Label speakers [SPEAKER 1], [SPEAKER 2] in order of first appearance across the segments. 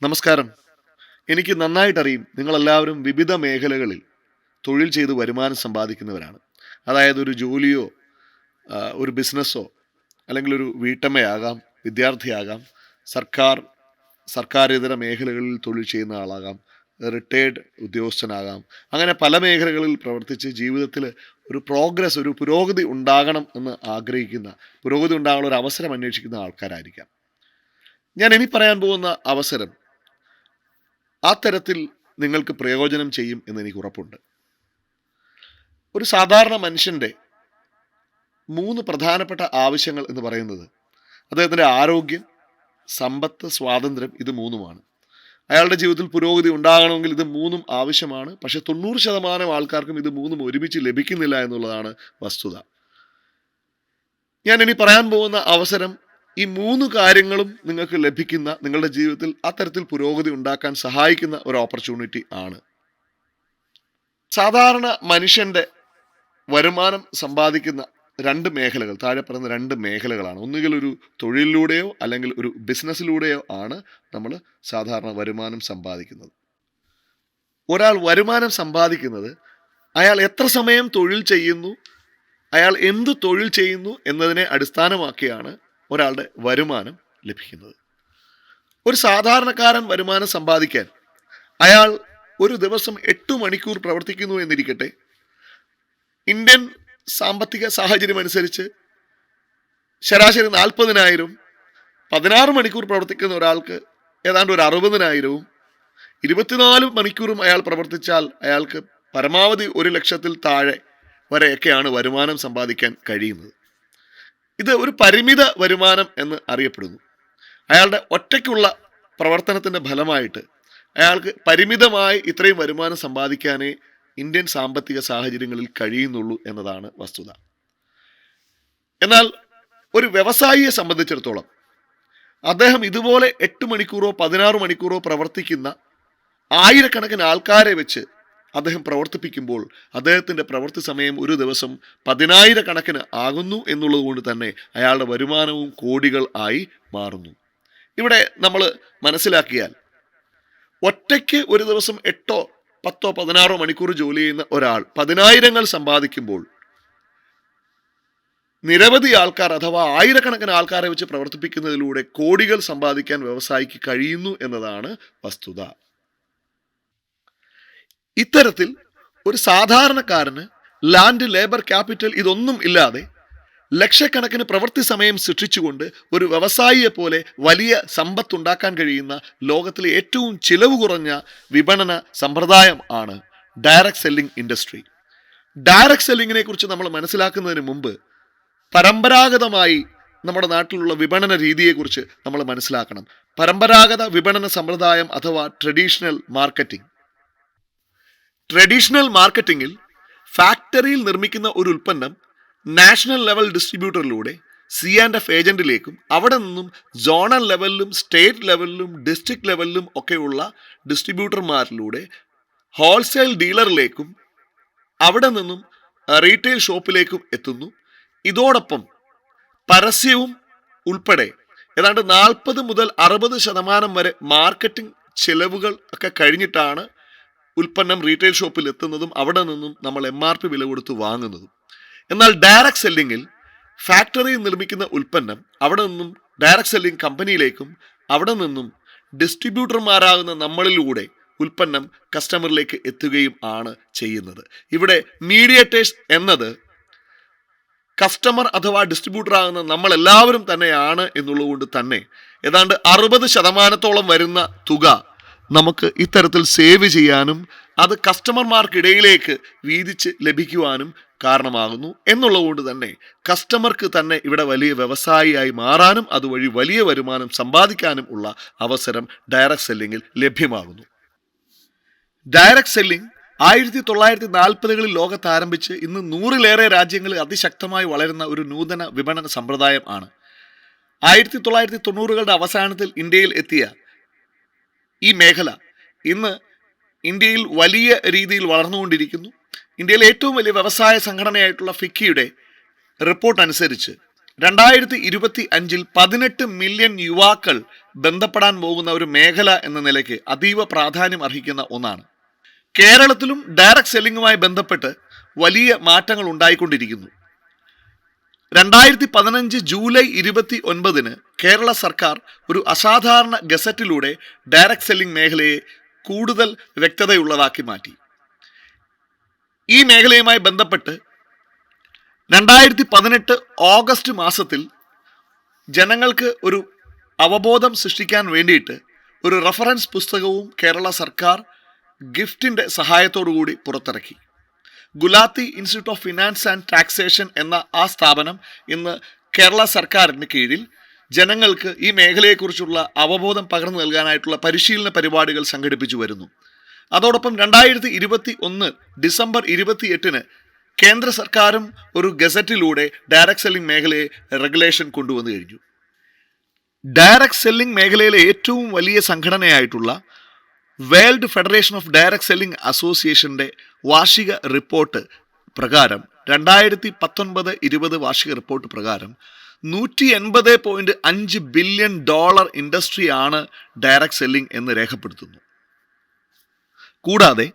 [SPEAKER 1] നമസ്കാരം. എനിക്ക് നന്നായിട്ടറിയും നിങ്ങളെല്ലാവരും വിവിധ മേഖലകളിൽ തൊഴിൽ ചെയ്ത് വരുമാനം സമ്പാദിക്കുന്നവരാണ്. അതായത് ഒരു ജോലിയോ ഒരു ബിസിനസ്സോ അല്ലെങ്കിൽ ഒരു വീട്ടമ്മയാകാം, വിദ്യാർത്ഥിയാകാം, സർക്കാർ സർക്കാരിതര മേഖലകളിൽ തൊഴിൽ ചെയ്യുന്ന ആളാകാം, റിട്ടയേർഡ് ഉദ്യോഗസ്ഥനാകാം. അങ്ങനെ പല മേഖലകളിൽ പ്രവർത്തിച്ച് ജീവിതത്തിൽ ഒരു പുരോഗതി ഉണ്ടാകണം എന്ന് ആഗ്രഹിക്കുന്ന, പുരോഗതി ഉണ്ടാകാനുള്ള ഒരു അവസരം അന്വേഷിക്കുന്ന ആൾക്കാരായിരിക്കാം. ഞാൻ ഇനി പറയാൻ പോകുന്ന അവസരം ആ തരത്തിൽ നിങ്ങൾക്ക് പ്രയോജനം ചെയ്യും എന്ന് എനിക്ക് ഉറപ്പുണ്ട്. ഒരു സാധാരണ മനുഷ്യൻ്റെ 3 പ്രധാനപ്പെട്ട ആവശ്യങ്ങൾ എന്ന് പറയുന്നത് അദ്ദേഹത്തിൻ്റെ ആരോഗ്യം, സമ്പത്ത്, സ്വാതന്ത്ര്യം, ഇത് 3മാണ്. അയാളുടെ ജീവിതത്തിൽ പുരോഗതി ഉണ്ടാകണമെങ്കിൽ ഇത് 3ഉം ആവശ്യമാണ്. പക്ഷേ 90% ആൾക്കാർക്കും ഇത് 3ഉം ഒരുമിച്ച് ലഭിക്കുന്നില്ല എന്നുള്ളതാണ് വസ്തുത. ഞാൻ ഇനി പറയാൻ പോകുന്ന അവസരം ഈ 3 കാര്യങ്ങളും നിങ്ങൾക്ക് ലഭിക്കുന്ന, നിങ്ങളുടെ ജീവിതത്തിൽ അത്തരത്തിൽ പുരോഗതി ഉണ്ടാക്കാൻ സഹായിക്കുന്ന ഒരു ഓപ്പർച്യൂണിറ്റി ആണ്. സാധാരണ മനുഷ്യൻ്റെ വരുമാനം സമ്പാദിക്കുന്ന 2 മേഖലകൾ, താഴെ പറയുന്ന 2 മേഖലകളാണ്. ഒന്നുകിൽ ഒരു തൊഴിലിലൂടെയോ അല്ലെങ്കിൽ ഒരു ബിസിനസ്സിലൂടെയോ ആണ് നമ്മൾ സാധാരണ വരുമാനം സമ്പാദിക്കുന്നത്. ഒരാൾ വരുമാനം സമ്പാദിക്കുന്നത് അയാൾ എത്ര സമയം തൊഴിൽ ചെയ്യുന്നു, അയാൾ എന്ത് തൊഴിൽ ചെയ്യുന്നു എന്നതിനെ അടിസ്ഥാനമാക്കിയാണ് ഒരാളുടെ വരുമാനം ലഭിക്കുന്നത്. ഒരു സാധാരണക്കാരൻ വരുമാനം സമ്പാദിക്കാൻ അയാൾ ഒരു ദിവസം 8 മണിക്കൂർ പ്രവർത്തിക്കുന്നു എന്നിരിക്കട്ടെ. ഇന്ത്യൻ സാമ്പത്തിക സാഹചര്യം അനുസരിച്ച് ശരാശരി 40,000, 16 മണിക്കൂർ പ്രവർത്തിക്കുന്ന ഒരാൾക്ക് ഏതാണ്ട് ഒരു 60,000, 24 മണിക്കൂറും അയാൾ പ്രവർത്തിച്ചാൽ അയാൾക്ക് പരമാവധി 1,00,000-ൽ താഴെ വരെയൊക്കെയാണ് വരുമാനം സമ്പാദിക്കാൻ കഴിയുന്നത്. ഇത് ഒരു പരിമിത വരുമാനം എന്ന് അറിയപ്പെടുന്നു. അയാളുടെ ഒറ്റയ്ക്കുള്ള പ്രവർത്തനത്തിൻ്റെ ഫലമായിട്ട് അയാൾക്ക് പരിമിതമായി ഇത്രയും വരുമാനം സമ്പാദിക്കാനേ ഇന്ത്യൻ സാമ്പത്തിക സാഹചര്യങ്ങളിൽ കഴിയുന്നുള്ളൂ എന്നതാണ് വസ്തുത. എന്നാൽ ഒരു വ്യവസായിയെ സംബന്ധിച്ചിടത്തോളം അദ്ദേഹം ഇതുപോലെ 8 മണിക്കൂറോ 16 മണിക്കൂറോ പ്രവർത്തിക്കുന്ന ആയിരക്കണക്കിന് ആൾക്കാരെ വെച്ച് അദ്ദേഹം പ്രവർത്തിപ്പിക്കുമ്പോൾ അദ്ദേഹത്തിൻ്റെ പ്രവൃത്തി സമയം ഒരു ദിവസം 10,000 കണക്കിന് ആകുന്നു എന്നുള്ളത് കൊണ്ട് തന്നെ അയാളുടെ വരുമാനവും കോടികൾ ആയി മാറുന്നു. ഇവിടെ നമ്മൾ മനസ്സിലാക്കിയാൽ ഒറ്റയ്ക്ക് ഒരു ദിവസം 8, 10, 16 മണിക്കൂർ ജോലി ചെയ്യുന്ന ഒരാൾ 10,000 സമ്പാദിക്കുമ്പോൾ നിരവധി ആൾക്കാർ അഥവാ ആയിരക്കണക്കിന് ആൾക്കാരെ വെച്ച് പ്രവർത്തിപ്പിക്കുന്നതിലൂടെ കോടികൾ സമ്പാദിക്കാൻ വ്യവസായിക്ക് കഴിയുന്നു എന്നതാണ് വസ്തുത. ഇത്തരത്തിൽ ഒരു സാധാരണക്കാരന് ലാൻഡ്, ലേബർ, ക്യാപിറ്റൽ ഇതൊന്നും ഇല്ലാതെ ലക്ഷക്കണക്കിന് പ്രവൃത്തി സമയം സൃഷ്ടിച്ചുകൊണ്ട് ഒരു വ്യവസായിയെ പോലെ വലിയ സമ്പത്തുണ്ടാക്കാൻ കഴിയുന്ന ലോകത്തിലെ ഏറ്റവും ചിലവ് കുറഞ്ഞ വിപണന സമ്പ്രദായം ആണ് ഡയറക്റ്റ് സെല്ലിംഗ് ഇൻഡസ്ട്രി. ഡയറക്റ്റ് സെല്ലിങ്ങിനെ കുറിച്ച് നമ്മൾ മനസ്സിലാക്കുന്നതിന് മുമ്പ് പരമ്പരാഗതമായി നമ്മുടെ നാട്ടിലുള്ള വിപണന രീതിയെക്കുറിച്ച് നമ്മൾ മനസ്സിലാക്കണം. പരമ്പരാഗത വിപണന സമ്പ്രദായം അഥവാ ട്രഡീഷണൽ മാർക്കറ്റിംഗിൽ ഫാക്ടറിയിൽ നിർമ്മിക്കുന്ന ഒരു ഉൽപ്പന്നം നാഷണൽ ലെവൽ ഡിസ്ട്രിബ്യൂട്ടറിലൂടെ C&F ഏജന്റിലേക്കും അവിടെ നിന്നും സോണൽ ലെവലിലും സ്റ്റേറ്റ് ലെവലിലും ഡിസ്ട്രിക്ട് ലെവലിലും ഒക്കെയുള്ള ഡിസ്ട്രിബ്യൂട്ടർമാരിലൂടെ ഹോൾസെയിൽ ഡീലറിലേക്കും അവിടെ നിന്നും റീറ്റെയിൽ ഷോപ്പിലേക്കും എത്തുന്നു. ഇതോടൊപ്പം പരസ്യവും ഉൾപ്പെടെ ഏതാണ്ട് 40 മുതൽ 60% വരെ മാർക്കറ്റിംഗ് ചെലവുകൾ ഒക്കെ കഴിഞ്ഞിട്ടാണ് ഉൽപ്പന്നം റീറ്റെയിൽ ഷോപ്പിൽ എത്തുന്നതും അവിടെ നിന്നും നമ്മൾ MRP വില കൊടുത്ത് വാങ്ങുന്നതും. എന്നാൽ ഡയറക്റ്റ് സെല്ലിങ്ങിൽ ഫാക്ടറിയിൽ നിർമ്മിക്കുന്ന ഉൽപ്പന്നം അവിടെ നിന്നും ഡയറക്റ്റ് സെല്ലിംഗ് കമ്പനിയിലേക്കും അവിടെ നിന്നും ഡിസ്ട്രിബ്യൂട്ടർമാരാകുന്ന നമ്മളിലൂടെ ഉൽപ്പന്നം കസ്റ്റമറിലേക്ക് എത്തുകയും ആണ് ചെയ്യുന്നത്. ഇവിടെ മീഡിയേറ്റേഴ്സ് എന്നത് കസ്റ്റമർ അഥവാ ഡിസ്ട്രിബ്യൂട്ടർ ആകുന്ന നമ്മളെല്ലാവരും തന്നെയാണ് എന്നുള്ളതുകൊണ്ട് തന്നെ ഏതാണ്ട് 60% വരുന്ന തുക നമുക്ക് ഇത്തരത്തിൽ സേവ് ചെയ്യാനും അത് കസ്റ്റമർമാർക്കിടയിലേക്ക് വീതിച്ച് ലഭിക്കുവാനും കാരണമാകുന്നു. എന്നുള്ളതുകൊണ്ട് തന്നെ കസ്റ്റമർക്ക് തന്നെ ഇവിടെ വലിയ വ്യവസായിയായി മാറാനും അതുവഴി വലിയ വരുമാനം സമ്പാദിക്കാനും ഉള്ള അവസരം ഡയറക്റ്റ് സെല്ലിങ്ങിൽ ലഭ്യമാകുന്നു. ഡയറക്റ്റ് സെല്ലിംഗ് 1940-കളിൽ ലോകത്ത് ആരംഭിച്ച് ഇന്ന് 100-ലേറെ രാജ്യങ്ങളിൽ അതിശക്തമായി വളരുന്ന ഒരു നൂതന വിപണന സമ്പ്രദായം ആണ്. 1990-കളുടെ അവസാനത്തിൽ ഇന്ത്യയിൽ എത്തിയ ഈ മേഖല ഇന്ന് ഇന്ത്യയിൽ വലിയ രീതിയിൽ വളർന്നുകൊണ്ടിരിക്കുന്നു. ഇന്ത്യയിലെ ഏറ്റവും വലിയ വ്യവസായ സംഘടനയായിട്ടുള്ള ഫിക്കിയുടെ റിപ്പോർട്ട് അനുസരിച്ച് 2025-ൽ 18 മില്യൺ യുവാക്കൾ ബന്ധപ്പെടാൻ പോകുന്ന ഒരു മേഖല എന്ന നിലയ്ക്ക് അതീവ പ്രാധാന്യം അർഹിക്കുന്ന ഒന്നാണ്. കേരളത്തിലും ഡയറക്റ്റ് സെല്ലിങ്ങുമായി ബന്ധപ്പെട്ട് വലിയ മാറ്റങ്ങൾ ഉണ്ടായിക്കൊണ്ടിരിക്കുന്നു. 2015 ജൂലൈ 29 കേരള സർക്കാർ ഒരു അസാധാരണ ഗസറ്റിലൂടെ ഡയറക്റ്റ് സെല്ലിംഗ് മേഖലയെ കൂടുതൽ വ്യക്തതയുള്ളതാക്കി മാറ്റി. ഈ മേഖലയുമായി ബന്ധപ്പെട്ട് 2018 ഓഗസ്റ്റ് മാസത്തിൽ ജനങ്ങൾക്ക് ഒരു അവബോധം സൃഷ്ടിക്കാൻ വേണ്ടിയിട്ട് ഒരു റഫറൻസ് പുസ്തകവും കേരള സർക്കാർ ഗിഫ്റ്റിൻ്റെ സഹായത്തോടുകൂടി പുറത്തിറക്കി. Gulati institute of finance and taxation എന്ന ആ സ്ഥാപനം ഇന്ന് കേരള സർക്കാരിന് കീഴിൽ ജനങ്ങൾക്ക് ഈ മേഖലയെക്കുറിച്ചുള്ള അവബോധം പകർന്നു നൽകാനായിട്ടുള്ള പരിശീലന പരിപാടികൾ സംഘടിപ്പിച്ചു വരുന്നു. അതോടൊപ്പം 2021 ഡിസംബർ 28 കേന്ദ്ര സർക്കാരും ഒരു ഗസറ്റിലൂടെ ഡയറക്റ്റ് സെല്ലിംഗ് മേഖലയെ റെഗുലേഷൻ കൊണ്ടുവന്നു കഴിഞ്ഞു. ഡയറക്റ്റ് സെല്ലിംഗ് മേഖലയിലെ ഏറ്റവും വലിയ സംഘടനയായിട്ടുള്ള World Federation of Direct Selling അസോസിയേഷൻ്റെ വാർഷിക റിപ്പോർട്ട് പ്രകാരം 2019-20 വാർഷിക റിപ്പോർട്ട് പ്രകാരം $180.5 ബില്യൺ ഇൻഡസ്ട്രിയാണ് ഡയറക്റ്റ് സെല്ലിംഗ് എന്ന് രേഖപ്പെടുത്തുന്നു. കൂടാതെ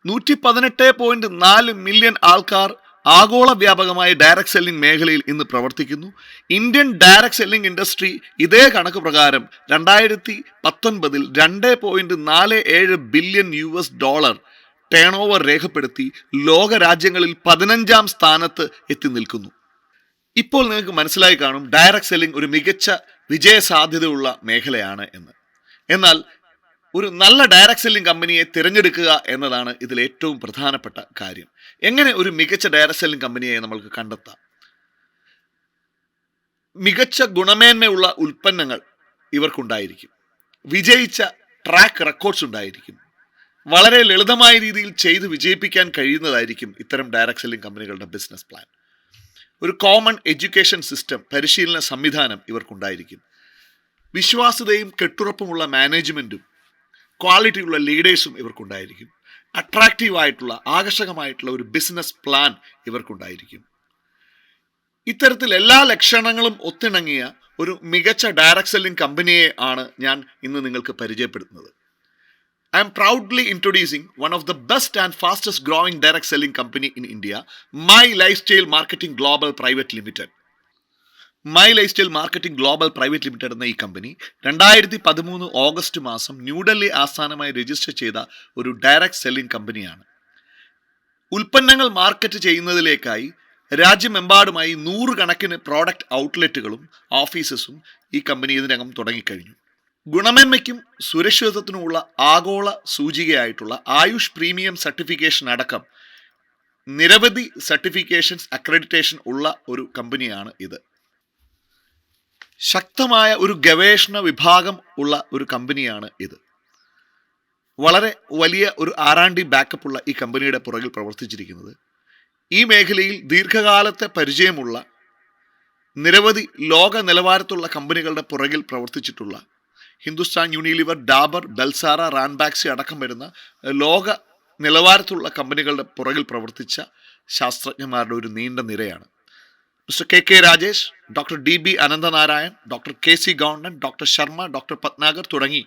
[SPEAKER 1] 118.4 മില്യൺ ആൾക്കാർ ആഗോള വ്യാപകമായി ഡയറക്റ്റ് സെല്ലിംഗ് മേഖലയിൽ ഇന്ന് പ്രവർത്തിക്കുന്നു. ഇന്ത്യൻ ഡയറക്റ്റ് സെല്ലിംഗ് ഇൻഡസ്ട്രി ഇതേ കണക്ക് പ്രകാരം 2019 $2.47 ബില്യൺ ടേൺ ഓവർ രേഖപ്പെടുത്തി ലോക രാജ്യങ്ങളിൽ 15ാം സ്ഥാനത്ത് എത്തി നിൽക്കുന്നു. ഇപ്പോൾ നിങ്ങൾക്ക് മനസ്സിലായി കാണും ഡയറക്റ്റ് സെല്ലിംഗ് ഒരു മികച്ച വിജയ സാധ്യതയുള്ള മേഖലയാണ് എന്ന്. എന്നാൽ ഒരു നല്ല ഡയറക്റ്റ് സെല്ലിംഗ് കമ്പനിയെ തിരഞ്ഞെടുക്കുക എന്നതാണ് ഇതിൽ ഏറ്റവും പ്രധാനപ്പെട്ട കാര്യം. എങ്ങനെ ഒരു മികച്ച ഡയറക്റ്റ് സെല്ലിംഗ് കമ്പനിയെ നമ്മൾക്ക് കണ്ടെത്താം? മികച്ച ഗുണമേന്മയുള്ള ഉൽപ്പന്നങ്ങൾ ഇവർക്കുണ്ടായിരിക്കും. വിജയിച്ച ട്രാക്ക് റെക്കോർഡ്സ് ഉണ്ടായിരിക്കും. വളരെ ലളിതമായ രീതിയിൽ ചെയ്ത് വിജയിപ്പിക്കാൻ കഴിയുന്നതായിരിക്കും ഇത്തരം ഡയറക്റ്റ് സെല്ലിംഗ് കമ്പനികളുടെ ബിസിനസ് പ്ലാൻ. ഒരു കോമൺ എഡ്യൂക്കേഷൻ സിസ്റ്റം, പരിശീലന സംവിധാനം ഇവർക്കുണ്ടായിരിക്കും. വിശ്വാസ്യതയും കെട്ടുറപ്പുമുള്ള മാനേജ്മെൻറ്റും ക്വാളിറ്റിയുള്ള ലീഡേഴ്സും ഇവർക്കുണ്ടായിരിക്കും. അട്രാക്റ്റീവായിട്ടുള്ള ആകർഷകമായിട്ടുള്ള ഒരു ബിസിനസ് പ്ലാൻ ഇവർക്കുണ്ടായിരിക്കും. ഇത്തരത്തിൽ എല്ലാ ലക്ഷണങ്ങളും ഒത്തിണങ്ങിയ ഒരു മികച്ച ഡയറക്റ്റ് സെല്ലിംഗ് കമ്പനിയെ ആണ് ഞാൻ ഇന്ന് നിങ്ങൾക്ക് പരിചയപ്പെടുത്തുന്നത്. I am proudly introducing one of the best and fastest growing direct selling company in India, My Lifestyle Marketing Global Private Limited. My Lifestyle Marketing Global Private limited എന്ന ഈ കമ്പനി 2013 ഓഗസ്റ്റ് മാസം ന്യൂഡൽഹി ആസ്ഥാനമായി രജിസ്റ്റർ ചെയ്ത ഒരു direct selling കമ്പനിയാണ്. ഉൽപ്പന്നങ്ങൾ market ചെയ്യുന്നതിലേക്കായി രാജ്യമെമ്പാടുമായി 100 കണക്കിന് product ഔട്ട്ലെറ്റുകളും ഓഫീസസും ഈ കമ്പനി ഇതിനകം തുടങ്ങിക്കഴിഞ്ഞു. ഗുണമേന്മയ്ക്കും സുരക്ഷിതത്വത്തിനുമുള്ള ആഗോള സൂചികയായിട്ടുള്ള ആയുഷ് പ്രീമിയം സർട്ടിഫിക്കേഷൻ അടക്കം നിരവധി സർട്ടിഫിക്കേഷൻസ് അക്രഡിറ്റേഷൻ ഉള്ള ഒരു കമ്പനിയാണ് ഇത്. ശക്തമായ ഒരു ഗവേഷണ വിഭാഗം ഉള്ള ഒരു കമ്പനിയാണ് ഇത്. വളരെ വലിയ ഒരു R&D ബാക്കപ്പ് ഉള്ള ഈ കമ്പനിയുടെ പുറകിൽ പ്രവർത്തിച്ചിരിക്കുന്നത് ഈ മേഖലയിൽ ദീർഘകാലത്തെ പരിചയമുള്ള നിരവധി ലോക നിലവാരത്തുള്ള കമ്പനികളുടെ പുറകിൽ പ്രവർത്തിച്ചിട്ടുള്ള ഹിന്ദുസ്ഥാൻ യൂണിലിവർ, ഡാബർ, ബെൽസാറ, റാൻബാക്സി അടക്കം വരുന്ന ലോക നിലവാരത്തുള്ള കമ്പനികളുടെ പുറകിൽ പ്രവർത്തിച്ച ശാസ്ത്രജ്ഞന്മാരുടെ ഒരു നീണ്ട നിരയാണ്. Mister KK Rajesh, doctor DB Ananthanarayan, doctor KC Goundan, doctor Sharma, doctor Bhatnagar തുടങ്ങി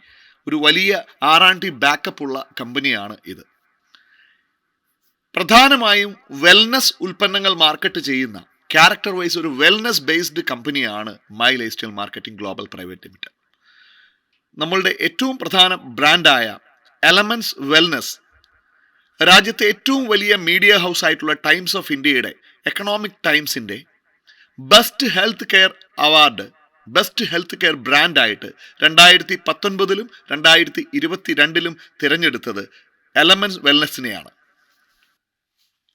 [SPEAKER 1] ഒരു വലിയ R&D ബാക്കപ്പ് ഉള്ള കമ്പനിയാണ് ഇത്. പ്രധാനമായും വെൽനസ് ഉൽപ്പന്നങ്ങൾ മാർക്കറ്റ് ചെയ്യുന്ന ക്യാരക്ടർ വൈസ് ഒരു വെൽനസ് ബേസ്ഡ് കമ്പനിയാണ് My Lifestyle Marketing Global Private Limited. നമ്മളുടെ ഏറ്റവും പ്രധാന ബ്രാൻഡായ എലമെന്റ്സ് വെൽനസ് രാജ്യത്തെ ഏറ്റവും വലിയ മീഡിയ ഹൗസ് ആയിട്ടുള്ള ടൈംസ് ഓഫ് ഇന്ത്യയുടെ എക്കണോമിക് ടൈംസിൻ്റെ best health care award, best health care ബ്രാൻഡായിട്ട് 2019 2022 തിരഞ്ഞെടുത്തത് എലമെന്റ്സ് വെൽനസിനെയാണ്.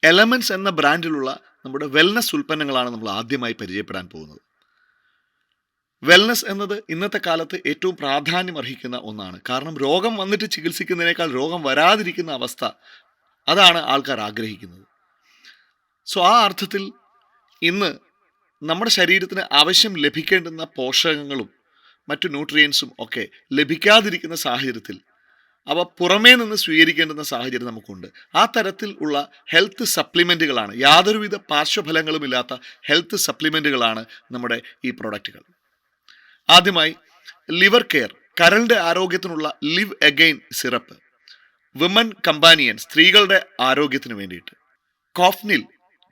[SPEAKER 1] എലമെന്റ്സ് എന്ന ബ്രാൻഡിലുള്ള നമ്മുടെ വെൽനസ് ഉൽപ്പന്നങ്ങളാണ് നമ്മൾ ആദ്യമായി പരിചയപ്പെടാൻ പോകുന്നത്. വെൽനസ് എന്നത് ഇന്നത്തെ കാലത്ത് ഏറ്റവും പ്രാധാന്യം അർഹിക്കുന്ന ഒന്നാണ്. കാരണം രോഗം വന്നിട്ട് ചികിത്സിക്കുന്നതിനേക്കാൾ രോഗം വരാതിരിക്കുന്ന അവസ്ഥ, അതാണ് ആൾക്കാർ ആഗ്രഹിക്കുന്നത്. സോ ആ അർത്ഥത്തിൽ ഇന്ന് നമ്മുടെ ശരീരത്തിന് ആവശ്യം ലഭിക്കേണ്ടുന്ന പോഷകങ്ങളും മറ്റു ന്യൂട്രിയൻസും ഒക്കെ ലഭിക്കാതിരിക്കുന്ന സാഹചര്യത്തിൽ അവ പുറമേ നിന്ന് സ്വീകരിക്കേണ്ടുന്ന സാഹചര്യം നമുക്കുണ്ട്. ആ തരത്തിൽ ഉള്ള ഹെൽത്ത് സപ്ലിമെൻറ്റുകളാണ്, യാതൊരുവിധ പാർശ്വഫലങ്ങളുമില്ലാത്ത ഹെൽത്ത് സപ്ലിമെൻറ്റുകളാണ് നമ്മുടെ ഈ പ്രൊഡക്റ്റുകൾ. ആദ്യമായി ലിവർ കെയർ, കരളിന്റെ ആരോഗ്യത്തിനുള്ള Liv Again syrup. Women Companion, സ്ത്രീകളുടെ ആരോഗ്യത്തിന് വേണ്ടിയിട്ട്. കോഫ്നിൽ,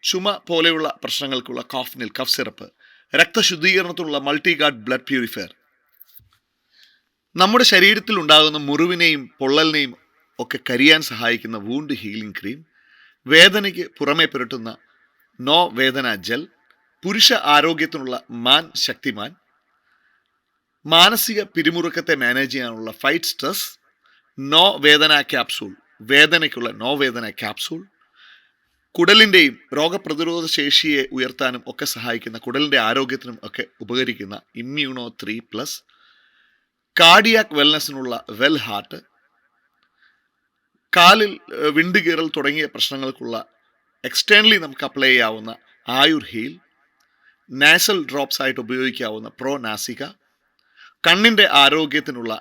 [SPEAKER 1] ചുമ പോലെയുള്ള പ്രശ്നങ്ങൾക്കുള്ള കോഫ്നിൽ കഫ് സിറപ്പ്. രക്തശുദ്ധീകരണത്തിനുള്ള മൾട്ടിഗാർഡ് ബ്ലഡ് പ്യൂരിഫയർ. നമ്മുടെ ശരീരത്തിൽ ഉണ്ടാകുന്ന മുറിവിനെയും പൊള്ളലിനെയും ഒക്കെ കരിയാൻ സഹായിക്കുന്ന വൂണ്ട് ഹീലിംഗ് ക്രീം. വേദനയ്ക്ക് പുറമെ പുരട്ടുന്ന നോ വേദന ജെൽ. പുരുഷ ആരോഗ്യത്തിനുള്ള മാൻ ശക്തിമാൻ. മാനസിക പിരിമുറുക്കത്തെ മാനേജ് ചെയ്യാനുള്ള ഫൈറ്റ് സ്ട്രെസ്. നോ വേദന ക്യാപ്സൂൾ, വേദനയ്ക്കുള്ള നോ വേദന ക്യാപ്സൂൾ. കുടലിൻ്റെയും രോഗപ്രതിരോധ ശേഷിയെ ഉയർത്താനും ഒക്കെ സഹായിക്കുന്ന, കുടലിൻ്റെ ആരോഗ്യത്തിനും ഒക്കെ ഉപകരിക്കുന്ന ഇമ്മ്യൂണോ 3+. കാർഡിയാക് വെൽനെസ്സിനുള്ള വെൽ ഹാർട്ട്. കാലിൽ വിണ്ടുകീറൽ തുടങ്ങിയ പ്രശ്നങ്ങൾക്കുള്ള എക്സ്റ്റേണലി നമുക്ക് അപ്ലൈ ചെയ്യാവുന്ന ആയുർ ഹീൽ. നാസൽ ഡ്രോപ്സ് ആയിട്ട് ഉപയോഗിക്കാവുന്ന പ്രോ നാസിക. കണ്ണിൻ്റെ ആരോഗ്യത്തിനുള്ള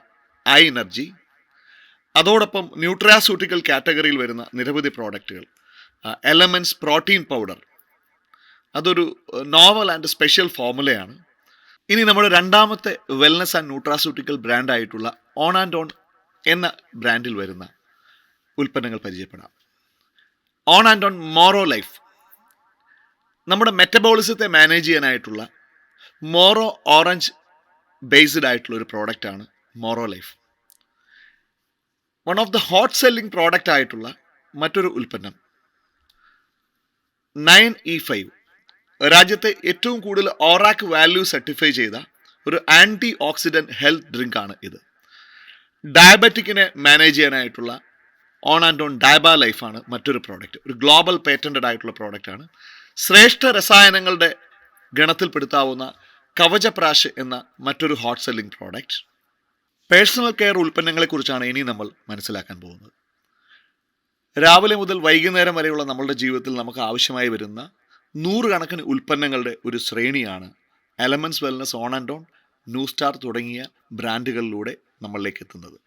[SPEAKER 1] ഐ എനർജി. അതോടൊപ്പം ന്യൂട്രാസ്യൂട്ടിക്കൽ കാറ്റഗറിയിൽ വരുന്ന നിരവധി പ്രോഡക്റ്റുകൾ. എലമെൻറ്റ്സ് പ്രോട്ടീൻ പൗഡർ, അതൊരു നോവൽ ആൻഡ് സ്പെഷ്യൽ ഫോർമുലയാണ്. ഇനി നമ്മുടെ രണ്ടാമത്തെ വെൽനസ് ആൻഡ് ന്യൂട്രാസ്യൂട്ടിക്കൽ ബ്രാൻഡായിട്ടുള്ള ഓൺ ആൻഡ് ഓൺ എന്ന ബ്രാൻഡിൽ വരുന്ന ഉൽപ്പന്നങ്ങൾ പരിചയപ്പെടാം. On and On Moro Life, നമ്മുടെ മെറ്റബോളിസത്തെ മാനേജ് ചെയ്യാനായിട്ടുള്ള മോറോ ഓറഞ്ച് ബേസ്ഡ് ആയിട്ടുള്ള ഒരു പ്രോഡക്റ്റാണ് Moro Life. One of the hot selling product ആയിട്ടുള്ള മറ്റൊരു ഉൽപ്പന്നം 9E5, രാജ്യത്തെ ഏറ്റവും കൂടുതൽ ഓറാക്ക് വാല്യൂ സർട്ടിഫൈ ചെയ്ത ഒരു ആൻറ്റി ഓക്സിഡൻറ്റ് ഹെൽത്ത് ഡ്രിങ്ക് ആണ് ഇത്. ഡയബറ്റിക്കിനെ മാനേജ് ചെയ്യാനായിട്ടുള്ള ഓൺ ആൻഡ് ഓൺ ഡയബ ലൈഫാണ് മറ്റൊരു പ്രോഡക്റ്റ്. ഒരു ഗ്ലോബൽ പേറ്റൻറ്റഡ് ആയിട്ടുള്ള പ്രോഡക്റ്റാണ്. ശ്രേഷ്ഠ രസായനങ്ങളുടെ ഗണത്തിൽപ്പെടുത്താവുന്ന കവചപ്രാശ് എന്ന മറ്റൊരു hot selling product. Personal care ഉൽപ്പന്നങ്ങളെക്കുറിച്ചാണ് ഇനി നമ്മൾ മനസ്സിലാക്കാൻ പോകുന്നത്. രാവിലെ മുതൽ വൈകുന്നേരം വരെയുള്ള നമ്മളുടെ ജീവിതത്തിൽ നമുക്ക് ആവശ്യമായി വരുന്ന നൂറുകണക്കിന് ഉൽപ്പന്നങ്ങളുടെ ഒരു ശ്രേണിയാണ് elements wellness, on and on, new star തുടങ്ങിയ ബ്രാൻഡുകളിലൂടെ നമ്മളിലേക്ക് എത്തുന്നത്.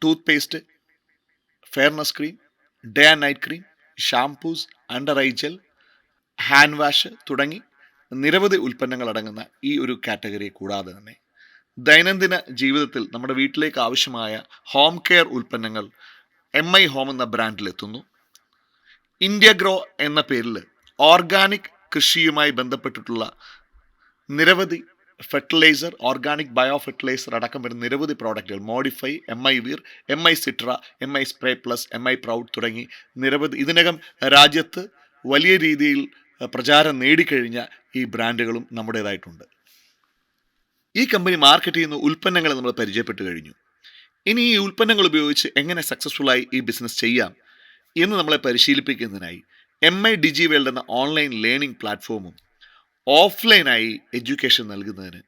[SPEAKER 1] Tooth paste, fairness cream, day and night cream, shampoos, under eye gel, hand wash തുടങ്ങി നിരവധി ഉൽപ്പന്നങ്ങൾ അടങ്ങുന്ന ഈ ഒരു കാറ്റഗറി കൂടാതെ തന്നെ ദൈനംദിന ജീവിതത്തിൽ നമ്മുടെ വീട്ടിലേക്ക് ആവശ്യമായ ഹോം കെയർ ഉൽപ്പന്നങ്ങൾ MI ഹോം എന്ന ബ്രാൻഡിലെത്തുന്നു. ഇന്ത്യ ഗ്രോ എന്ന പേരിൽ ഓർഗാനിക് കൃഷിയുമായി ബന്ധപ്പെട്ടിട്ടുള്ള നിരവധി ഫെർട്ടിലൈസർ, ഓർഗാനിക് ബയോ ഫെർട്ടിലൈസർ അടക്കം വരുന്ന നിരവധി പ്രോഡക്റ്റുകൾ, modify, MI Veer, MI Citra, MI spray plus, MI proud തുടങ്ങി നിരവധി ഇതിനകം രാജ്യത്ത് വലിയ രീതിയിൽ പ്രചാരം നേടിക്കഴിഞ്ഞ ഈ ബ്രാൻഡുകളും നമ്മുടേതായിട്ടുണ്ട്. ഈ കമ്പനി മാർക്കറ്റ് ചെയ്യുന്ന ഉൽപ്പന്നങ്ങളെ നമ്മൾ പരിചയപ്പെട്ടു കഴിഞ്ഞു. ഇനി ഈ ഉൽപ്പന്നങ്ങൾ ഉപയോഗിച്ച് എങ്ങനെ സക്സസ്ഫുള്ളായി ഈ ബിസിനസ് ചെയ്യാം എന്ന് നമ്മളെ പരിശീലിപ്പിക്കുന്നതിനായി MI ഡിജി വേൾഡ് എന്ന ഓൺലൈൻ ലേണിംഗ് പ്ലാറ്റ്ഫോമും ഓഫ്ലൈനായി എഡ്യൂക്കേഷൻ നൽകുന്നതിന്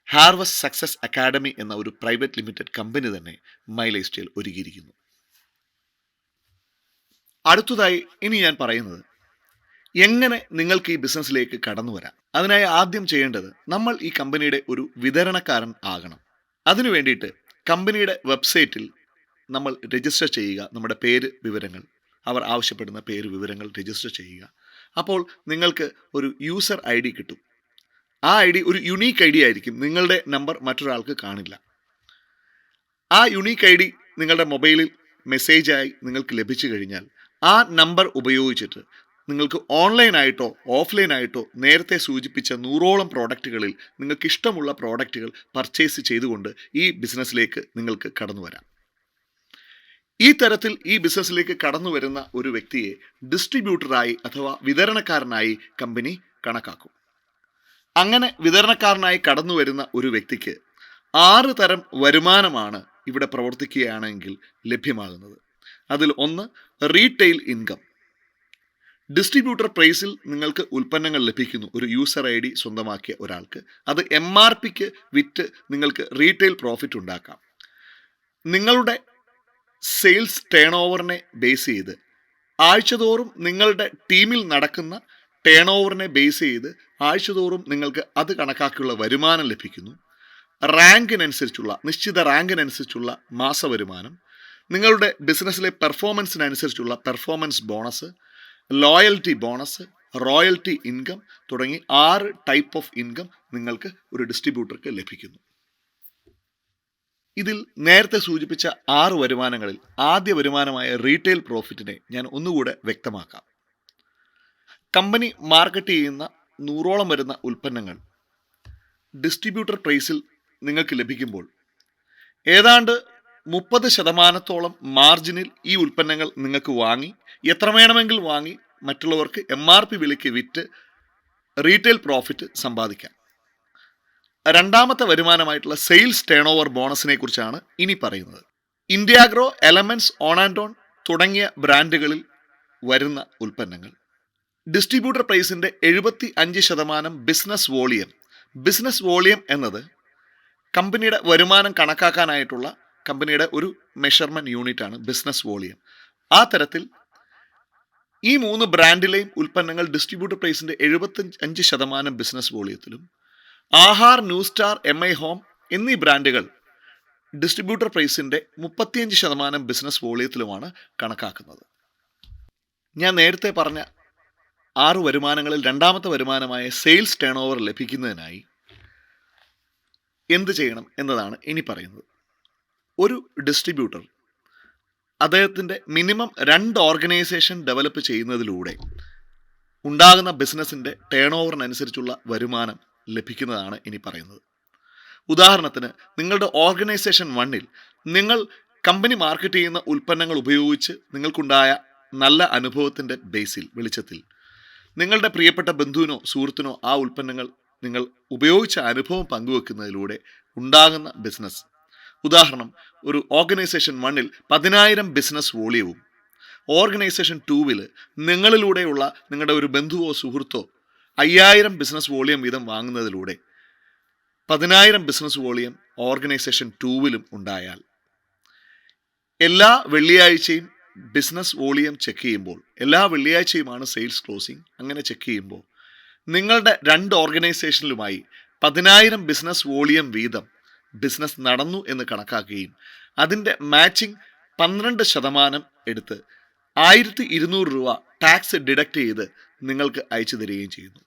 [SPEAKER 1] ഹാർവസ്റ്റ് സക്സസ് അക്കാഡമി എന്ന ഒരു പ്രൈവറ്റ് ലിമിറ്റഡ് കമ്പനി തന്നെ മൈ ലൈഫ് സ്റ്റൈൽ ഒരുക്കിയിരിക്കുന്നു. അടുത്തതായി ഇനി ഞാൻ പറയുന്നത് എങ്ങനെ നിങ്ങൾക്ക് ഈ ബിസിനസ്സിലേക്ക് കടന്നു വരാം. അതിനായി ആദ്യം ചെയ്യേണ്ടത് നമ്മൾ ഈ കമ്പനിയുടെ ഒരു വിതരണക്കാരൻ ആകണം. അതിനു വേണ്ടിയിട്ട് കമ്പനിയുടെ വെബ്സൈറ്റിൽ നമ്മൾ രജിസ്റ്റർ ചെയ്യുക. നമ്മുടെ പേര് വിവരങ്ങൾ, അവർ ആവശ്യപ്പെടുന്ന പേര് വിവരങ്ങൾ രജിസ്റ്റർ ചെയ്യുക. അപ്പോൾ നിങ്ങൾക്ക് ഒരു യൂസർ ID കിട്ടും. ആ ID ഒരു യുണീക്ക് ID ആയിരിക്കും. നിങ്ങളുടെ നമ്പർ മറ്റൊരാൾക്ക് കാണില്ല. ആ യുണീക്ക് ID നിങ്ങളുടെ മൊബൈലിൽ മെസ്സേജായി നിങ്ങൾക്ക് ലഭിച്ചു കഴിഞ്ഞാൽ ആ നമ്പർ ഉപയോഗിച്ചിട്ട് നിങ്ങൾക്ക് ഓൺലൈനായിട്ടോ ഓഫ്ലൈനായിട്ടോ നേരത്തെ സൂചിപ്പിച്ച 100ഓളം പ്രോഡക്റ്റുകളിൽ നിങ്ങൾക്ക് ഇഷ്ടമുള്ള പ്രോഡക്റ്റുകൾ പർച്ചേസ് ചെയ്തുകൊണ്ട് ഈ ബിസിനസ്സിലേക്ക് നിങ്ങൾക്ക് കടന്നു വരാം. ഈ തരത്തിൽ ഈ ബിസിനസ്സിലേക്ക് കടന്നു വരുന്ന ഒരു വ്യക്തിയെ ഡിസ്ട്രിബ്യൂട്ടറായി അഥവാ വിതരണക്കാരനായി കമ്പനി കണക്കാക്കും. അങ്ങനെ വിതരണക്കാരനായി കടന്നു വരുന്ന ഒരു വ്യക്തിക്ക് 6 തരം വരുമാനമാണ് ഇവിടെ പ്രവർത്തിക്കുകയാണെങ്കിൽ ലഭ്യമാകുന്നത്. അതിൽ ഒന്ന് റീറ്റെയിൽ ഇൻകം. ഡിസ്ട്രിബ്യൂട്ടർ പ്രൈസിൽ നിങ്ങൾക്ക് ഉൽപ്പന്നങ്ങൾ ലഭിക്കുന്നു. ഒരു യൂസർ ID സ്വന്തമാക്കിയ ഒരാൾക്ക് അത് MRPക്ക് വിറ്റ് നിങ്ങൾക്ക് റീറ്റെയിൽ പ്രോഫിറ്റ് ഉണ്ടാക്കാം. നിങ്ങളുടെ സെയിൽസ് ടേൺ ഓവറിനെ ബേസ് ചെയ്ത് ആഴ്ചതോറും നിങ്ങളുടെ ടീമിൽ നടക്കുന്ന ടേൺ ഓവറിനെ ബേസ് ചെയ്ത് ആഴ്ചതോറും നിങ്ങൾക്ക് അത് കണക്കാക്കിയുള്ള വരുമാനം ലഭിക്കുന്നു. റാങ്കിനനുസരിച്ചുള്ള നിശ്ചിത റാങ്കിനനുസരിച്ചുള്ള മാസവരുമാനം, നിങ്ങളുടെ ബിസിനസ്സിലെ പെർഫോമൻസിനനുസരിച്ചുള്ള performance bonus, loyalty bonus, royalty income തുടങ്ങി 6 ടൈപ്പ് ഓഫ് ഇൻകം നിങ്ങൾക്ക് ഒരു ഡിസ്ട്രിബ്യൂട്ടർക്ക് ലഭിക്കുന്നു. ഇതിൽ നേരത്തെ സൂചിപ്പിച്ച 6 വരുമാനങ്ങളിൽ ആദ്യ വരുമാനമായ റീറ്റെയിൽ പ്രോഫിറ്റിനെ ഞാൻ ഒന്നുകൂടെ വ്യക്തമാക്കാം. കമ്പനി മാർക്കറ്റ് ചെയ്യുന്ന 100ഓളം വരുന്ന ഉൽപ്പന്നങ്ങൾ ഡിസ്ട്രിബ്യൂട്ടർ പ്രൈസിൽ നിങ്ങൾക്ക് ലഭിക്കുമ്പോൾ ഏതാണ്ട് 30% മാർജിനിൽ ഈ ഉൽപ്പന്നങ്ങൾ നിങ്ങൾക്ക് വാങ്ങി എത്ര വേണമെങ്കിൽ വാങ്ങി മറ്റുള്ളവർക്ക് MRP വിലയ്ക്ക് വിറ്റ് റീറ്റെയിൽ പ്രോഫിറ്റ് സമ്പാദിക്കാം. രണ്ടാമത്തെ വരുമാനമായിട്ടുള്ള സെയിൽസ് ടേൺ ഓവർ ബോണസിനെ കുറിച്ചാണ് ഇനി പറയുന്നത്. ഇന്ത്യാഗ്രോ, എലമെന്റ്സ്, ഓൺ ആൻഡ് ഓൺ തുടങ്ങിയ ബ്രാൻഡുകളിൽ വരുന്ന ഉൽപ്പന്നങ്ങൾ ഡിസ്ട്രിബ്യൂട്ടർ പ്രൈസിന്റെ 75% ബിസിനസ് വോളിയം എന്നത് കമ്പനിയുടെ വരുമാനം കണക്കാക്കാനായിട്ടുള്ള കമ്പനിയുടെ ഒരു മെഷർമെന്റ് യൂണിറ്റ് ആണ് ബിസിനസ് വോളിയം. ആ തരത്തിൽ ഈ 3 ബ്രാൻഡിലെയും ഉൽപ്പന്നങ്ങൾ ഡിസ്ട്രിബ്യൂട്ടർ പ്രൈസിന്റെ 75% ബിസിനസ് വോളിയത്തിലും, Aahaar, new star, MI home എന്നീ ബ്രാൻഡുകൾ ഡിസ്ട്രിബ്യൂട്ടർ പ്രൈസിന്റെ 35% ബിസിനസ് വോളിയത്തിലുമാണ് കണക്കാക്കുന്നത്. ഞാൻ നേരത്തെ പറഞ്ഞ 6 വരുമാനങ്ങളിൽ രണ്ടാമത്തെ വരുമാനമായ സെയിൽസ് ടേൺ ഓവർ ലഭിക്കുന്നതിനായി എന്ത് ചെയ്യണം എന്നതാണ് ഇനി പറയുന്നത്. ഒരു ഡിസ്ട്രിബ്യൂട്ടർ അദ്ദേഹത്തിൻ്റെ മിനിമം 2 ഓർഗനൈസേഷൻ ഡെവലപ്പ് ചെയ്യുന്നതിലൂടെ ഉണ്ടാകുന്ന ബിസിനസ്സിൻ്റെ ടേൺ ഓവറിനനുസരിച്ചുള്ള വരുമാനം ലഭിക്കുന്നതാണ് ഇനി പറയുന്നത്. ഉദാഹരണത്തിന്, നിങ്ങളുടെ ഓർഗനൈസേഷൻ 1ൽ നിങ്ങൾ കമ്പനി മാർക്കറ്റ് ചെയ്യുന്ന ഉൽപ്പന്നങ്ങൾ ഉപയോഗിച്ച് നിങ്ങൾക്കുണ്ടായ നല്ല അനുഭവത്തിൻ്റെ വെളിച്ചത്തിൽ നിങ്ങളുടെ പ്രിയപ്പെട്ട ബന്ധുവിനോ സുഹൃത്തിനോ ആ ഉൽപ്പന്നങ്ങൾ നിങ്ങൾ ഉപയോഗിച്ച അനുഭവം പങ്കുവെക്കുന്നതിലൂടെ ഉണ്ടാകുന്ന ബിസിനസ്. ഉദാഹരണം, ഒരു ഓർഗനൈസേഷൻ 1ൽ 10,000 ബിസിനസ് വോളിയവും ഓർഗനൈസേഷൻ 2വിൽ നിങ്ങളിലൂടെയുള്ള നിങ്ങളുടെ ഒരു ബന്ധുവോ സുഹൃത്തോ 5,000 ബിസിനസ് വോളിയം വീതം വാങ്ങുന്നതിലൂടെ 10,000 ബിസിനസ് വോളിയം ഓർഗനൈസേഷൻ 2വിലും ഉണ്ടായാൽ എല്ലാ വെള്ളിയാഴ്ചയും ബിസിനസ് വോളിയം ചെക്ക് ചെയ്യുമ്പോൾ, എല്ലാ വെള്ളിയാഴ്ചയുമാണ് സെയിൽസ് ക്ലോസിംഗ്, അങ്ങനെ ചെക്ക് ചെയ്യുമ്പോൾ നിങ്ങളുടെ 2 ഓർഗനൈസേഷനിലുമായി 10,000 ബിസിനസ് വോളിയം വീതം ബിസിനസ് നടന്നു എന്ന് കണക്കാക്കുകയും അതിൻ്റെ മാച്ചിങ് 12% എടുത്ത് 1,200 രൂപ ടാക്സ് ഡിഡക്റ്റ് ചെയ്ത് നിങ്ങൾക്ക് അയച്ചു തരികയും ചെയ്യുന്നു.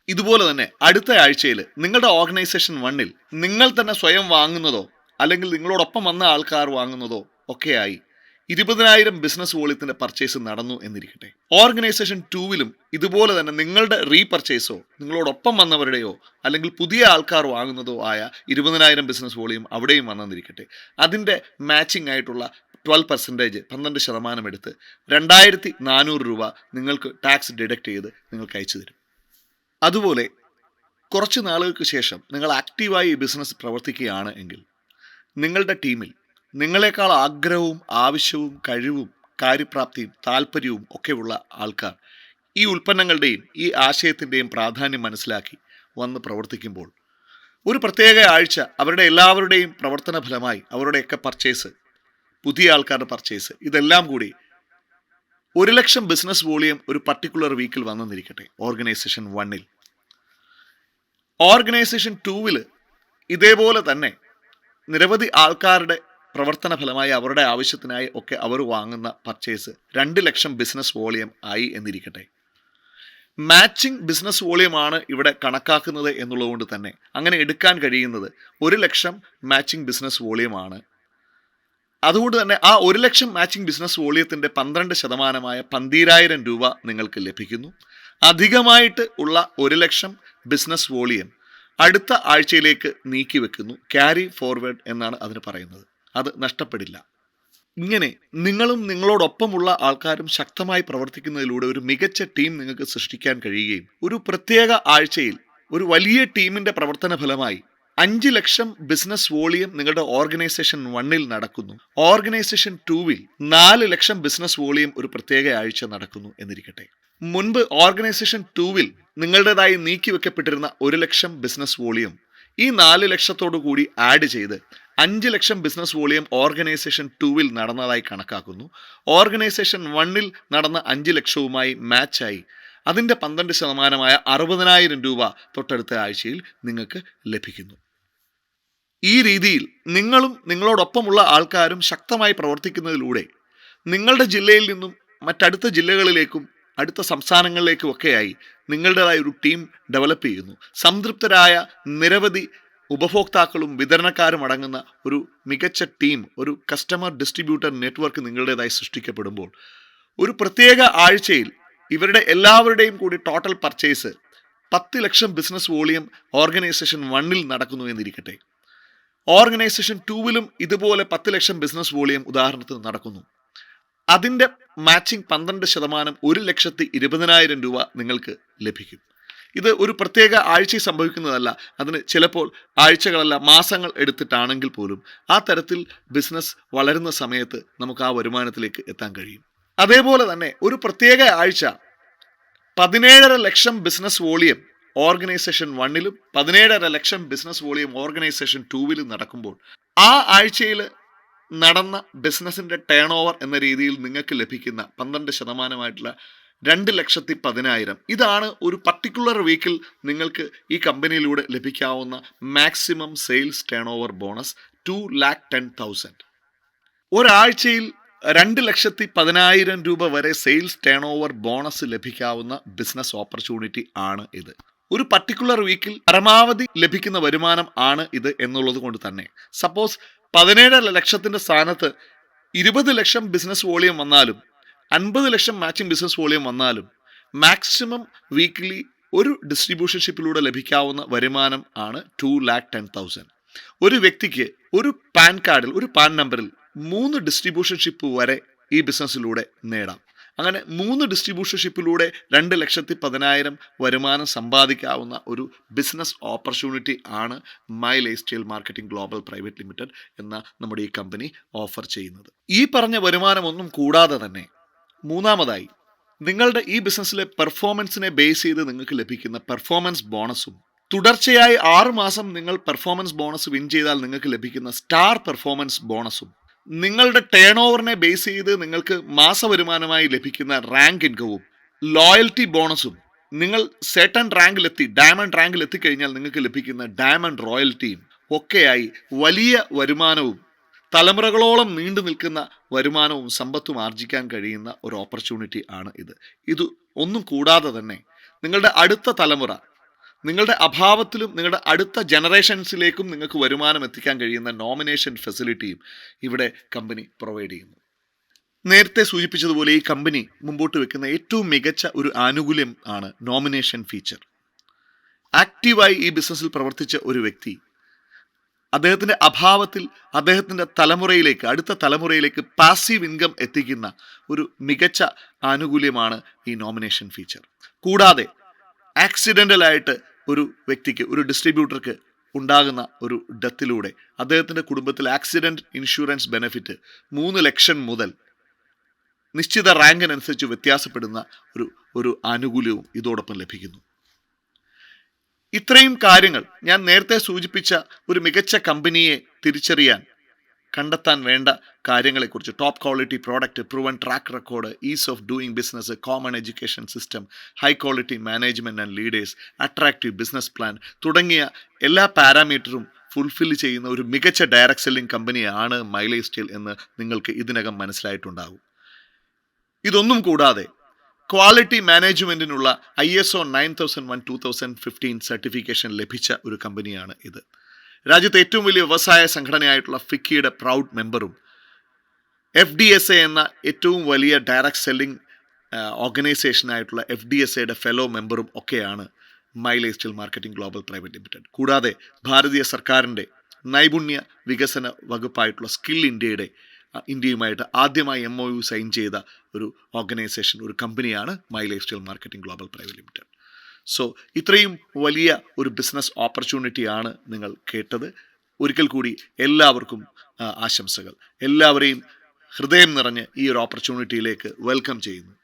[SPEAKER 1] ഇതുപോലെ തന്നെ അടുത്ത ആഴ്ചയിൽ നിങ്ങളുടെ ഓർഗനൈസേഷൻ 1ൽ നിങ്ങൾ തന്നെ സ്വയം വാങ്ങുന്നതോ അല്ലെങ്കിൽ നിങ്ങളോടൊപ്പം വന്ന ആൾക്കാർ വാങ്ങുന്നതോ ഒക്കെയായി 20,000 ബിസിനസ് വോളിയത്തിൻ്റെ പർച്ചേസ് നടന്നു എന്നിരിക്കട്ടെ. ഓർഗനൈസേഷൻ 2വിലും ഇതുപോലെ തന്നെ നിങ്ങളുടെ റീപർച്ചേസോ നിങ്ങളോടൊപ്പം വന്നവരുടെയോ അല്ലെങ്കിൽ പുതിയ ആൾക്കാർ വാങ്ങുന്നതോ ആയ 20,000 ബിസിനസ് വോളിയം അവിടെയും വന്നെന്നിരിക്കട്ടെ. അതിൻ്റെ മാച്ചിങ് ആയിട്ടുള്ള 12% എടുത്ത് 2,400 രൂപ നിങ്ങൾക്ക് ടാക്സ് ഡിഡക്റ്റ് ചെയ്ത് നിങ്ങൾക്ക് അയച്ചു തരും. അതുപോലെ കുറച്ച് നാളുകൾക്ക് ശേഷം നിങ്ങൾ ആക്റ്റീവായി ഈ ബിസിനസ് പ്രവർത്തിക്കുകയാണ് എങ്കിൽ നിങ്ങളുടെ ടീമിൽ നിങ്ങളെക്കാൾ ആഗ്രഹവും ആവശ്യവും കഴിവും കാര്യപ്രാപ്തിയും താല്പര്യവും ഒക്കെയുള്ള ആൾക്കാർ ഈ ഉൽപ്പന്നങ്ങളുടെയും ഈ ആശയത്തിൻ്റെയും പ്രാധാന്യം മനസ്സിലാക്കി വന്ന് പ്രവർത്തിക്കുമ്പോൾ ഒരു പ്രത്യേക ആഴ്ച അവരുടെ എല്ലാവരുടെയും പ്രവർത്തന ഫലമായി അവരുടെയൊക്കെ പർച്ചേസ്, പുതിയ ആൾക്കാരുടെ പർച്ചേസ്, ഇതെല്ലാം കൂടി 1,00,000 ബിസിനസ് വോളിയം ഒരു പർട്ടിക്കുലർ വീക്കിൽ വന്നെന്നിരിക്കട്ടെ. ഓർഗനൈസേഷൻ 1ൽ. ഓർഗനൈസേഷൻ 2വിൽ ഇതേപോലെ തന്നെ നിരവധി ആൾക്കാരുടെ പ്രവർത്തന ഫലമായി അവരുടെ ആവശ്യത്തിനായി ഒക്കെ അവർ വാങ്ങുന്ന പർച്ചേസ് 2,00,000 ബിസിനസ് വോളിയം ആയി എന്നിരിക്കട്ടെ. മാച്ചിങ് ബിസിനസ് വോളിയമാണ് ഇവിടെ കണക്കാക്കുന്നത് എന്നുള്ളതുകൊണ്ട് തന്നെ അങ്ങനെ എടുക്കാൻ കഴിയുന്നത് 1,00,000 മാച്ചിങ് ബിസിനസ് വോളിയമാണ്. അതുകൊണ്ട് തന്നെ ആ 1,00,000 മാച്ചിങ് ബിസിനസ് വോളിയത്തിൻ്റെ 12%-ആയ 12,000 രൂപ നിങ്ങൾക്ക് ലഭിക്കുന്നു. അധികമായിട്ട് ഉള്ള 1,00,000 ബിസിനസ് വോളിയം അടുത്ത ആഴ്ചയിലേക്ക് നീക്കി വെക്കുന്നു. ക്യാരി ഫോർവേഡ് എന്നാണ് അതിന് പറയുന്നത്. അത് നഷ്ടപ്പെടില്ല. ഇങ്ങനെ നിങ്ങളും നിങ്ങളോടൊപ്പമുള്ള ആൾക്കാരും ശക്തമായി പ്രവർത്തിക്കുന്നതിലൂടെ ഒരു മികച്ച ടീം നിങ്ങൾക്ക് സൃഷ്ടിക്കാൻ കഴിയുകയും ഒരു പ്രത്യേക ആഴ്ചയിൽ ഒരു വലിയ ടീമിൻ്റെ പ്രവർത്തന ഫലമായി 5,00,000 ബിസിനസ് വോളിയം നിങ്ങളുടെ ഓർഗനൈസേഷൻ 1ൽ നടക്കുന്നു. ഓർഗനൈസേഷൻ 2വിൽ 4,00,000 ബിസിനസ് വോളിയം ഒരു പ്രത്യേക ആഴ്ച നടക്കുന്നു എന്നിരിക്കട്ടെ. മുൻപ് ഓർഗനൈസേഷൻ 2വിൽ നിങ്ങളുടേതായി നീക്കി വെക്കപ്പെട്ടിരുന്ന 1,00,000 ബിസിനസ് വോളിയം ഈ 4,00,000 കൂടി ആഡ് ചെയ്ത് 5,00,000 ബിസിനസ് വോളിയം ഓർഗനൈസേഷൻ 2വിൽ നടന്നതായി കണക്കാക്കുന്നു. ഓർഗനൈസേഷൻ 1ൽ നടന്ന 5,00,000-വുമായി മാച്ചായി അതിൻ്റെ 12%-ആയ 60,000 രൂപ തൊട്ടടുത്ത ആഴ്ചയിൽ നിങ്ങൾക്ക് ലഭിക്കുന്നു. ഈ രീതിയിൽ നിങ്ങളും നിങ്ങളോടൊപ്പമുള്ള ആൾക്കാരും ശക്തമായി പ്രവർത്തിക്കുന്നതിലൂടെ നിങ്ങളുടെ ജില്ലയിൽ നിന്നും മറ്റടുത്ത ജില്ലകളിലേക്കും അടുത്ത സംസ്ഥാനങ്ങളിലേക്കും ഒക്കെയായി നിങ്ങളുടേതായ ഒരു ടീം ഡെവലപ്പ് ചെയ്യുന്നു. സംതൃപ്തരായ നിരവധി ഉപഭോക്താക്കളും വിതരണക്കാരും അടങ്ങുന്ന ഒരു മികച്ച ടീം, ഒരു കസ്റ്റമർ ഡിസ്ട്രിബ്യൂട്ടർ നെറ്റ്വർക്ക് നിങ്ങളുടേതായി സൃഷ്ടിക്കപ്പെടുമ്പോൾ ഒരു പ്രത്യേക ആഴ്ചയിൽ ഇവരുടെ എല്ലാവരുടെയും കൂടി ടോട്ടൽ പർച്ചേസ് 10 ലക്ഷം ബിസിനസ് വോളിയം ഓർഗനൈസേഷൻ 1 നടക്കുന്നു എന്നിരിക്കട്ടെ. ഓർഗനൈസേഷൻ 2 ഇതുപോലെ 10 ലക്ഷം ബിസിനസ് വോളിയം ഉദാഹരണത്തിന് നടക്കുന്നു. അതിൻ്റെ മാച്ചിങ് 12% 1,20,000 രൂപ നിങ്ങൾക്ക് ലഭിക്കും. ഇത് ഒരു പ്രത്യേക ആഴ്ചയിൽ സംഭവിക്കുന്നതല്ല. അതിന് ചിലപ്പോൾ ആഴ്ചകളല്ല മാസങ്ങൾ എടുത്തിട്ടാണെങ്കിൽ പോലും ആ തരത്തിൽ ബിസിനസ് വളരുന്ന സമയത്ത് നമുക്ക് ആ വരുമാനത്തിലേക്ക് എത്താൻ കഴിയും. അതേപോലെ തന്നെ ഒരു പ്രത്യേക ആഴ്ച 17.5 ലക്ഷം ബിസിനസ് വോളിയം ഓർഗനൈസേഷൻ 1 17.5 ലക്ഷം ബിസിനസ് വോളിയം ഓർഗനൈസേഷൻ 2 നടക്കുമ്പോൾ ആ ആഴ്ചയിൽ നടന്ന ബിസിനസിന്റെ ടേൺ ഓവർ എന്ന രീതിയിൽ നിങ്ങൾക്ക് ലഭിക്കുന്ന 12% 2,10,000 ഇതാണ് ഒരു പർട്ടിക്കുലർ വീക്കിൽ നിങ്ങൾക്ക് ഈ കമ്പനിയിലൂടെ ലഭിക്കാവുന്ന maximum sales turn over bonus 2,10,000. ഒരാഴ്ചയിൽ 2,10,000 രൂപ വരെ സെയിൽസ് ടേൺ ഓവർ ബോണസ് ലഭിക്കാവുന്ന ബിസിനസ് ഓപ്പർച്യൂണിറ്റി ആണ് ഇത്. ഒരു പർട്ടിക്കുലർ വീക്കിൽ പരമാവധി ലഭിക്കുന്ന വരുമാനം ആണ് ഇത് എന്നുള്ളത് കൊണ്ട് തന്നെ സപ്പോസ് 17 ലക്ഷത്തിന്റെ സ്ഥാനത്ത് 20 ലക്ഷം ബിസിനസ് വോളിയം വന്നാലും 50 ലക്ഷം മാച്ചിങ് ബിസിനസ് വോളിയം വന്നാലും മാക്സിമം വീക്ക്ലി ഒരു ഡിസ്ട്രിബ്യൂഷൻഷിപ്പിലൂടെ ലഭിക്കാവുന്ന വരുമാനം ആണ് 2,10,000. ഒരു വ്യക്തിക്ക് ഒരു പാൻ കാർഡിൽ, ഒരു പാൻ നമ്പറിൽ 3 ഡിസ്ട്രിബ്യൂഷൻഷിപ്പ് വരെ ഈ ബിസിനസ്സിലൂടെ നേടാം. അങ്ങനെ 3 ഡിസ്ട്രിബ്യൂഷൻഷിപ്പിലൂടെ 2,10,000 വരുമാനം സമ്പാദിക്കാവുന്ന ഒരു ബിസിനസ് ഓപ്പർച്യൂണിറ്റി ആണ് my life style marketing Global Private limited എന്ന നമ്മുടെ ഈ കമ്പനി ഓഫർ ചെയ്യുന്നത്. ഈ പറഞ്ഞ വരുമാനം ഒന്നും കൂടാതെ തന്നെ മൂന്നാമതായി നിങ്ങളുടെ ഈ ബിസിനസ്സിലെ പെർഫോമൻസിനെ ബേസ് ചെയ്ത് നിങ്ങൾക്ക് ലഭിക്കുന്ന പെർഫോമൻസ് ബോണസും, തുടർച്ചയായി 6 മാസം നിങ്ങൾ പെർഫോമൻസ് ബോണസ് വിൻ ചെയ്താൽ നിങ്ങൾക്ക് ലഭിക്കുന്ന സ്റ്റാർ പെർഫോമൻസ് ബോണസും, നിങ്ങളുടെ ടേൺ ഓവറിനെ ബേസ് ചെയ്ത് നിങ്ങൾക്ക് മാസവരുമാനമായി ലഭിക്കുന്ന റാങ്ക് ഇൻകവും, ലോയൽറ്റി ബോണസും, നിങ്ങൾ സെർട്ടൺ റാങ്കിലെത്തി ഡയമണ്ട് റാങ്കിൽ എത്തിക്കഴിഞ്ഞാൽ നിങ്ങൾക്ക് ലഭിക്കുന്ന ഡയമണ്ട് റോയൽറ്റിയും ഒക്കെയായി വലിയ വരുമാനവും തലമുറകളോളം നീണ്ടു നിൽക്കുന്ന വരുമാനവും സമ്പത്തും ആർജിക്കാൻ കഴിയുന്ന ഒരു ഓപ്പർച്യൂണിറ്റി ആണ് ഇത്. ഇത് ഒന്നും കൂടാതെ തന്നെ നിങ്ങളുടെ അടുത്ത തലമുറ, നിങ്ങളുടെ അഭാവത്തിലും നിങ്ങളുടെ അടുത്ത ജനറേഷൻസിലേക്കും നിങ്ങൾക്ക് വരുമാനം എത്തിക്കാൻ കഴിയുന്ന നോമിനേഷൻ ഫെസിലിറ്റിയും ഇവിടെ കമ്പനി പ്രൊവൈഡ് ചെയ്യുന്നു. നേരത്തെ സൂചിപ്പിച്ചതുപോലെ ഈ കമ്പനി മുമ്പോട്ട് വെക്കുന്ന ഏറ്റവും മികച്ച ഒരു ആനുകൂല്യം ആണ് നോമിനേഷൻ ഫീച്ചർ. ആക്റ്റീവായി ഈ ബിസിനസ്സിൽ പ്രവർത്തിച്ച ഒരു വ്യക്തി അദ്ദേഹത്തിൻ്റെ അഭാവത്തിൽ അദ്ദേഹത്തിൻ്റെ തലമുറയിലേക്ക്, അടുത്ത തലമുറയിലേക്ക് പാസീവ് ഇൻകം എത്തിക്കുന്ന ഒരു മികച്ച ആനുകൂല്യമാണ് ഈ നോമിനേഷൻ ഫീച്ചർ. കൂടാതെ ആക്സിഡൻ്റലായിട്ട് ഒരു വ്യക്തിക്ക്, ഒരു ഡിസ്ട്രിബ്യൂട്ടർക്ക് ഉണ്ടാകുന്ന ഒരു ഡെത്തിലൂടെ അദ്ദേഹത്തിൻ്റെ കുടുംബത്തിൽ ആക്സിഡൻറ്റ് ഇൻഷുറൻസ് ബെനിഫിറ്റ് 3 ലക്ഷം മുതൽ നിശ്ചിത റാങ്കിനനുസരിച്ച് വ്യത്യാസപ്പെടുന്ന ഒരു ആനുകൂല്യവും ഇതോടൊപ്പം ലഭിക്കുന്നു. ഇത്രയും കാര്യങ്ങൾ ഞാൻ നേരത്തെ സൂചിപ്പിച്ച ഒരു മികച്ച കമ്പനിയെ തിരിച്ചറിയാൻ, കണ്ടെത്താൻ വേണ്ട കാര്യങ്ങളെക്കുറിച്ച് top quality product, proven track record, is of doing business, common education system, high quality management and leaders, attractive business plan തുടങ്ങിയ എല്ലാ പാരാമീറ്ററും ഫുൾഫിൽ ചെയ്യുന്ന ഒരു മികച്ച ഡയറക്റ്റ് സെല്ലിംഗ് കമ്പനിയാണ് മൈ ലൈഫ് സ്റ്റൈൽ എന്ന് നിങ്ങൾക്ക് ഇതിനകം മനസ്സിലായിട്ടുണ്ടാകും. ഇതൊന്നും കൂടാതെ ക്വാളിറ്റി മാനേജ്മെൻറ്റിനുള്ള ISO 9001-2015 സർട്ടിഫിക്കേഷൻ ലഭിച്ച ഒരു കമ്പനിയാണ് ഇത്. രാജ്യത്തെ ഏറ്റവും വലിയ വ്യവസായ സംഘടനയായിട്ടുള്ള ഫിക്കിയുടെ പ്രൗഡ് മെമ്പറും FDSA എന്ന ഏറ്റവും വലിയ ഡയറക്റ്റ് സെല്ലിംഗ് ഓർഗനൈസേഷനായിട്ടുള്ള FDSAയുടെ ഫെലോ മെമ്പറും ഒക്കെയാണ് my life style marketing Global Private limited. കൂടാതെ ഭാരതീയ സർക്കാരിൻ്റെ നൈപുണ്യ വികസന വകുപ്പായിട്ടുള്ള സ്കിൽ ഇന്ത്യയുമായിട്ട് ആദ്യമായി MOU സൈൻ ചെയ്ത ഒരു ഓർഗനൈസേഷൻ, ഒരു കമ്പനിയാണ് my life style marketing Global Private limited. So ഇത്രയും വലിയ ഒരു ബിസിനസ് ഓപ്പർച്യൂണിറ്റിയാണ് നിങ്ങൾ കേട്ടത്. ഒരിക്കൽ കൂടി എല്ലാവർക്കും ആശംസകൾ. എല്ലാവരെയും ഹൃദയം നിറഞ്ഞ് ഈ ഒരു ഓപ്പർച്യൂണിറ്റിയിലേക്ക് വെൽക്കം ചെയ്യുന്നു.